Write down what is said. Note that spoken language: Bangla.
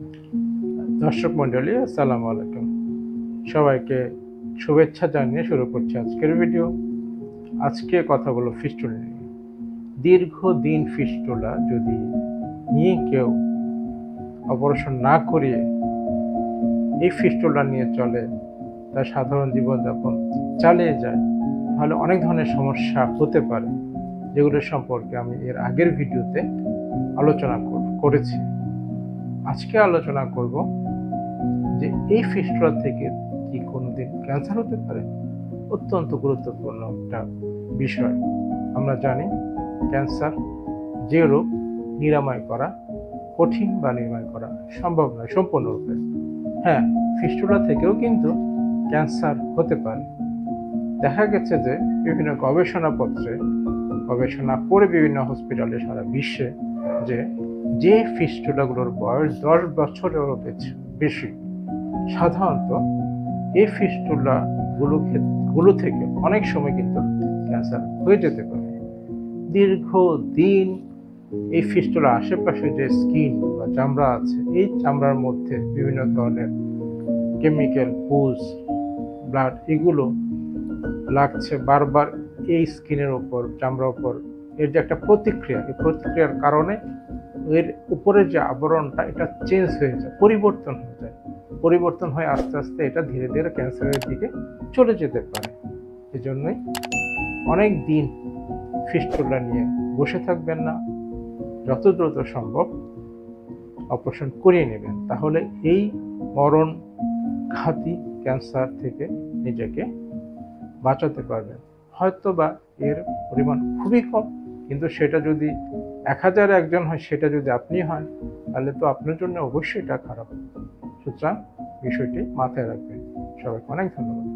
দর্শক মণ্ডলী, আসসালামু আলাইকুম। সবাইকে শুভেচ্ছা জানিয়ে শুরু করছি আজকের ভিডিও। আজকে কথা বলবো ফিস্টুলা নিয়ে। দীর্ঘদিন ফিস্টুলা যদি নিয়ে কেউ অপারেশন না করিয়ে এই ফিস্টুলা নিয়ে চলে, তার সাধারণ জীবনযাপন চালিয়ে যায়, তাহলে অনেক ধরনের সমস্যা হতে পারে, যেগুলো সম্পর্কে আমি এর আগের ভিডিওতে আলোচনা করেছি। আজকে আলোচনা করব যে এই ফিস্টুলা থেকে কি কোনোদিন ক্যান্সার হতে পারে। অত্যন্ত গুরুত্বপূর্ণ একটা বিষয়। আমরা জানি ক্যান্সার যে রোগ নিরাময় করা কঠিন বা নিরাময় করা সম্ভব নয় সম্পূর্ণরূপে। হ্যাঁ, ফিস্টুলা থেকেও কিন্তু ক্যান্সার হতে পারে। দেখা গেছে যে বিভিন্ন গবেষণাপত্রে গবেষণা করে বিভিন্ন হসপিটালে সারা বিশ্বে যে ফিস্টুলাগুলোর বয়স 10 বছরেরও বেশি, সাধারণত এই ফিস্টুলাগুলো থেকে অনেক সময় কিন্তু ক্যান্সার হয়ে যেতে পারে। দীর্ঘদিন এই ফিস্টুলার আশেপাশে যে স্কিন বা চামড়া আছে, এই চামড়ার মধ্যে বিভিন্ন ধরনের কেমিক্যাল, পুজ, ব্লাড এগুলো লাগছে বারবার এই স্কিনের ওপর, চামড়ার ওপর। এর যে একটা প্রতিক্রিয়া, এই প্রতিক্রিয়ার কারণে এর উপরের যে আবরণটা এটা চেঞ্জ হয়ে যায়, পরিবর্তন হয়ে আস্তে আস্তে এটা ধীরে ধীরে ক্যান্সারের দিকে চলে যেতে পারে। এজন্যই অনেক দিন ফিস্টুলা নিয়ে বসে থাকবেন না, যত দ্রুত সম্ভব অপারেশন করিয়ে নেবেন, তাহলে এই মরণ ঘাতী ক্যান্সার থেকে নিজেকে বাঁচাতে পারবেন। হয়তো বা এর পরিমাণ খুবই কম, কিন্তু সেটা যদি 1000 একজন হয়, সেটা যদি আপনি হন, তাহলে তো আপনার জন্য অবশ্যই এটা খারাপ। সুতরাং বিষয়টি মাথায় রাখবেন। সবাইকে অনেক ধন্যবাদ।